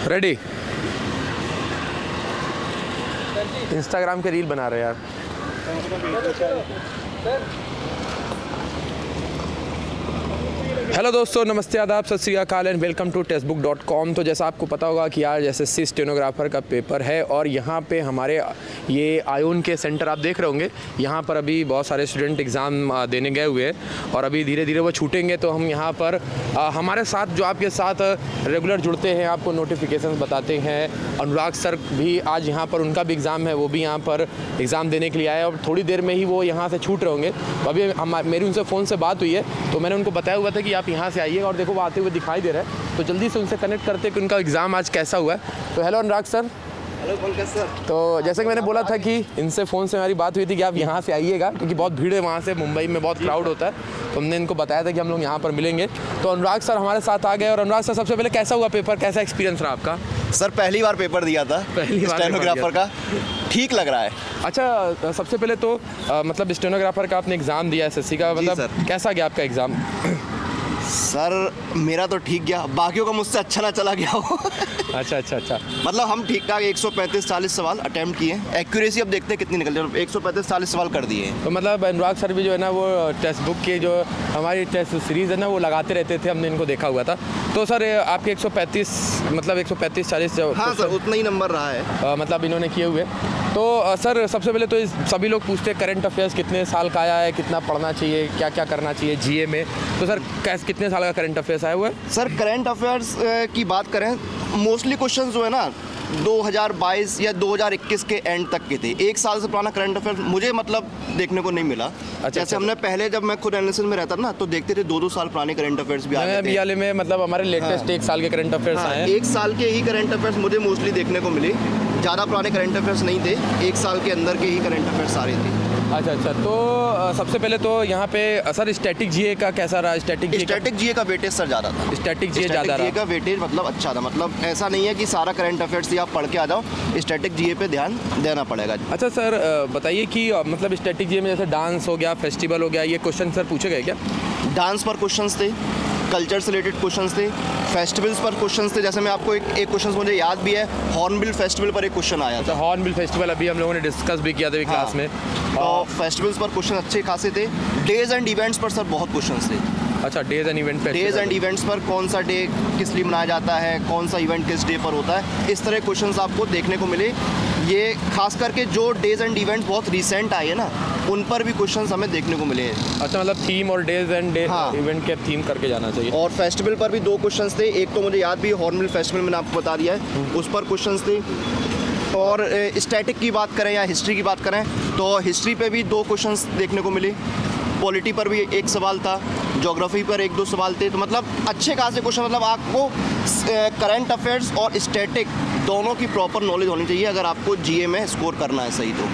Ready. Instagram के reel बना रहे यार। हेलो दोस्तों, नमस्ते, आदाब, सत श्री अकाल एंड वेलकम टू टेक्स्टबुक.com। तो जैसा आपको पता होगा कि आज एसएससी स्टेनोग्राफर का पेपर है और यहाँ पे हमारे ये आयोन के सेंटर आप देख रहे होंगे। यहाँ पर अभी बहुत सारे स्टूडेंट एग्ज़ाम देने गए हुए हैं और अभी धीरे धीरे वो छूटेंगे। तो हम यहाँ पर हमारे साथ जो आपके साथ रेगुलर जुड़ते हैं, आपको नोटिफिकेशन बताते हैं। अनुराग सर भी आज यहाँ पर, उनका भी एग्ज़ाम है, वो भी यहाँ पर एग्ज़ाम देने के लिए आए और थोड़ी देर में ही वो यहाँ से छूट रहे होंगे। तो अभी मेरी उनसे फ़ोन से बात हुई है तो मैंने उनको बताया हुआ था कि आप यहाँ से आइएगा और देखो वो आते हुए दिखाई दे रहा है। तो जल्दी से उनसे कनेक्ट करते कि उनका एग्ज़ाम आज कैसा हुआ है। तो हेलो अनुराग सर। Hello Pankaj sir. तो जैसे कि मैंने बोला था कि इनसे फ़ोन से हमारी बात हुई थी कि आप यहाँ से आइएगा क्योंकि बहुत भीड़ है वहाँ से, मुंबई में बहुत क्राउड होता है। तो हमने इनको बताया था कि हम लोग यहाँ पर मिलेंगे। तो अनुराग सर हमारे साथ आ गए। और अनुराग सर, सबसे पहले कैसा हुआ पेपर, कैसा एक्सपीरियंस रहा आपका? सर पहली बार पेपर दिया था, पहली बार स्टेनोग्राफर का। ठीक लग रहा है। अच्छा, सबसे पहले तो मतलब स्टेनोग्राफर का आपने एग्ज़ाम दिया एसएससी का, मतलब कैसा गया आपका एग्ज़ाम? सर मेरा तो ठीक गया, बाकियों का मुझसे अच्छा ना चला गया हो। अच्छा। मतलब हम ठीक ठाक 135-40 सवाल अटेम्प्ट किए। एक्यूरेसी अब देखते हैं कितनी निकल जाए। 135-40 सवाल कर दिए। तो मतलब अनुराग सर भी जो है ना, वो टेक्स्ट बुक की जो हमारी टेस्ट सीरीज़ है ना, वो लगाते रहते थे, हमने इनको देखा हुआ था। तो सर आपके 135 मतलब 135-40 हाँ सर, उतना ही नंबर रहा है मतलब इन्होंने किए हुए। तो सर सबसे पहले तो सभी लोग पूछते हैं करंट अफेयर्स कितने साल का आया है, कितना पढ़ना चाहिए, क्या क्या करना चाहिए जीए में। तो सर कितने साल का करंट अफेयर्स आया हुआ है? सर करंट अफेयर्स की बात करें, मोस्टली क्वेश्चन जो है ना 2022 या 2021 के एंड तक के थे। एक साल से पुराना करंट अफेयर्स मुझे मतलब देखने को नहीं मिला। जैसे हमने पहले, जब मैं खुद एनालिसिस में रहता था ना, तो देखते थे 2-2 साल पुराने करंट अफेयर्स भी आए थे। वाले में मतलब हमारे लेटेस्ट एक साल के करंट अफेयर्स आए हैं। एक साल के ही करंट अफेयर्स मुझे मोस्टली देखने को मिले। ज़्यादा पुराने करंट अफेयर्स नहीं थे, एक साल के अंदर के ही करंट अफेयर्स सारे थे। अच्छा। तो सबसे पहले तो यहाँ पे सर स्टैटिक जीए का कैसा रहा? स्टैटिक जीए का वेटेज सर ज़्यादा था। स्टैटिक जीए ज़्यादा रहा का वेटेज मतलब अच्छा था। मतलब ऐसा नहीं है कि सारा करंट अफेयर्स ही आप पढ़ के आ जाओ, स्टैटिक जीए पे ध्यान देना पड़ेगा। अच्छा सर, बताइए कि मतलब स्टैटिक जीए में जैसे डांस हो गया, फेस्टिवल हो गया, ये क्वेश्चन सर पूछे गए क्या? डांस पर क्वेश्चंस थे, कल्चर से रिलेटेड क्वेश्चंस थे, फेस्टिवल्स पर क्वेश्चंस थे। जैसे मैं आपको एक क्वेश्चन मुझे याद भी है, हॉर्नबिल फेस्टिवल पर एक क्वेश्चन आया था। हॉर्नबिल फेस्टिवल अभी हम लोगों ने डिस्कस भी किया था क्लास में। तो फेस्टिवल्स पर क्वेश्चन अच्छे खासे थे। डेज एंड इवेंट्स पर सर बहुत क्वेश्चन थे। अच्छा, डेज एंड इवेंट्स पर कौन सा डे किस लिए मनाया जाता है, कौन सा इवेंट किस डे पर होता है, इस तरह क्वेश्चंस आपको देखने को मिले। ये खास करके जो डेज एंड इवेंट्स बहुत रिसेंट आए हैं ना, उन पर भी क्वेश्चंस हमें देखने को मिले। अच्छा, मतलब थीम और डेज एंड इवेंट के थीम करके जाना चाहिए। और फेस्टिवल पर भी 2 क्वेश्चंस थे। एक तो मुझे याद भी, हॉर्नबिल फेस्टिवल मैंने आपको बता दिया है, उस पर क्वेश्चंस थे। और स्टैटिक की बात करें या हिस्ट्री की बात करें, तो हिस्ट्री पे भी 2 क्वेश्चंस देखने को मिले। पॉलिटी पर भी 1 सवाल था, ज्योग्राफी पर 1-2 सवाल थे। तो मतलब अच्छे खासे क्वेश्चन, मतलब आपको करंट अफेयर्स और स्टैटिक दोनों की प्रॉपर नॉलेज होनी चाहिए अगर आपको जीए में स्कोर करना है सही तो।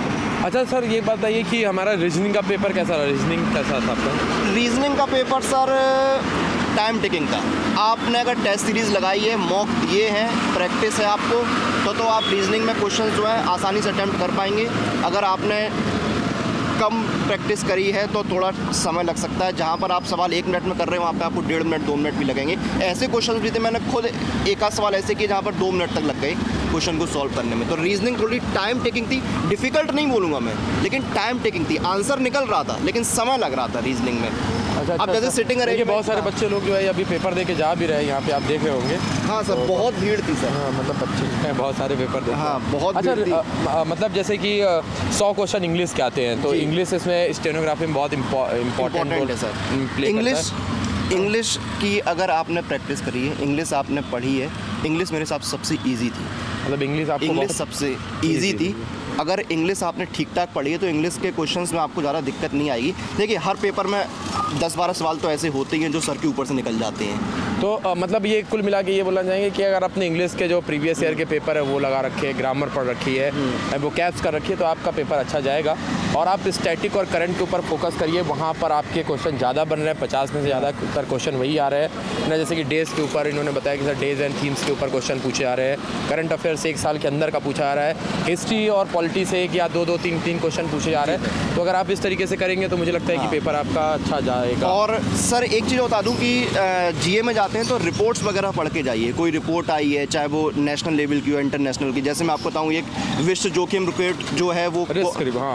अच्छा सर, ये बताइए कि हमारा रीजनिंग का पेपर कैसा रहा? रीजनिंग कैसा था आपका? रीजनिंग का पेपर सर टाइम टेकिंग था। आपने अगर टेस्ट सीरीज़ लगाई है, मॉक दिए हैं, प्रैक्टिस है आपको, तो आप रीजनिंग में क्वेश्चन जो है आसानी से अटैम्प्ट कर पाएंगे। अगर आपने कम प्रैक्टिस करी है तो थोड़ा समय लग सकता है। जहाँ पर आप सवाल 1 मिनट में कर रहे हैं, वहाँ पे आपको 1.5 मिनट 2 मिनट भी लगेंगे। ऐसे क्वेश्चन भी थे, मैंने खुद एक आध सवाल ऐसे किए जहाँ पर 2 मिनट तक लग गए क्वेश्चन को सॉल्व करने में। तो रीजनिंग थोड़ी टाइम टेकिंग थी, डिफ़िकल्ट नहीं बोलूँगा मैं, लेकिन टाइम टेकिंग थी। आंसर निकल रहा था लेकिन समय लग रहा था रीजनिंग में। अच्छा, अब जैसे सिटिंग अरेंजमेंट, बहुत सारे बच्चे लोग जो है अभी पेपर दे के जा भी रहे हैं, यहाँ पे आप देख रहे होंगे। हाँ सर, तो बहुत भीड़ थी सर। हाँ, मतलब बच्चे हैं, बहुत सारे पेपर दे। हाँ, बहुत अच्छा भीड़ थी। मतलब जैसे कि 100 क्वेश्चन इंग्लिश के आते हैं, तो इंग्लिश इसमें स्टेनोग्राफी में बहुत इम्पोर्टेंट है सर। इंग्लिश की अगर आपने प्रैक्टिस करी है, इंग्लिश आपने पढ़ी है, इंग्लिश मेरे हिसाब से सबसे ईजी थी। मतलब इंग्लिश सबसे ईजी थी। अगर इंग्लिश आपने ठीक ठाक पढ़ी है तो इंग्लिश के क्वेश्चंस में आपको ज़्यादा दिक्कत नहीं आएगी। देखिए, हर पेपर में 10-12 सवाल तो ऐसे होते ही हैं जो सर के ऊपर से निकल जाते हैं। तो मतलब ये कुल मिला के ये बोलना चाहेंगे कि अगर आपने इंग्लिश के जो प्रीवियस ईयर के पेपर है वो लगा रखे हैं, ग्रामर पढ़ रखी है, वो कैप्स कर रखी है, तो आपका पेपर अच्छा जाएगा। और आप स्टैटिक और करंट के ऊपर फोकस करिए, वहाँ पर आपके क्वेश्चन ज़्यादा बन रहे हैं। 50 में से ज़्यादा क्वेश्चन वही आ रहे हैं ना। जैसे कि डेज के ऊपर इन्होंने बताया कि सर डेज एंड थीम्स के ऊपर क्वेश्चन पूछे आ रहे हैं। करंट अफेयर्स 1 साल के अंदर का पूछा आ रहा है। हिस्ट्री और क्वालिटी से एक या दो दो तीन तीन क्वेश्चन पूछे जा रहे हैं, तो अगर आप इस तरीके से करेंगे तो मुझे लगता है कि पेपर आपका अच्छा जाएगा। और सर एक चीज़ बता दूं कि जीए में जाते हैं तो रिपोर्ट्स वगैरह पढ़ के जाइए। कोई रिपोर्ट आई है, चाहे वो नेशनल लेवल की हो, इंटरनेशनल की, जैसे मैं आपको बताऊं एक विश्व जोखिम रिपोर्ट जो है वो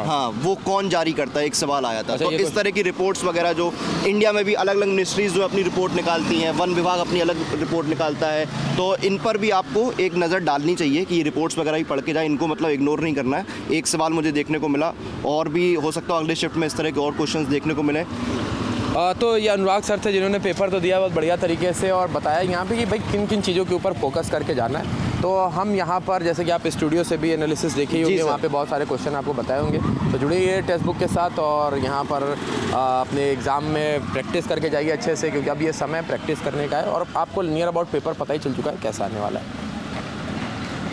हाँ वो कौन जारी करता है, एक सवाल आया था। तो इस तरह की रिपोर्ट्स वगैरह जो इंडिया में भी अलग अलग मिनिस्ट्रीज जो अपनी रिपोर्ट निकालती हैं, वन विभाग अपनी अलग रिपोर्ट निकालता है, तो इन पर भी आपको एक नज़र डालनी चाहिए कि ये रिपोर्ट्स वगैरह भी पढ़ के जाए, इनको मतलब इग्नोर नहीं करना है। एक सवाल मुझे देखने को मिला, और भी हो सकता है अगले शिफ्ट में इस तरह के और क्वेश्चंस देखने को मिले। तो ये अनुराग सर थे जिन्होंने पेपर तो दिया बहुत बढ़िया तरीके से और बताया यहाँ पे कि भाई किन किन चीज़ों के ऊपर फोकस करके जाना है। तो हम यहाँ पर जैसे कि आप स्टूडियो से भी एनालिसिस देखे ही होंगे, वहाँ पे बहुत सारे क्वेश्चन आपको बताए होंगे, तो जुड़िए टेक्स्ट बुक के साथ और यहाँ पर अपने एग्ज़ाम में प्रैक्टिस करके जाइए अच्छे से, क्योंकि अब ये समय प्रैक्टिस करने का है और आपको नियर अबाउट पेपर पता ही चल चुका है कैसा आने वाला है।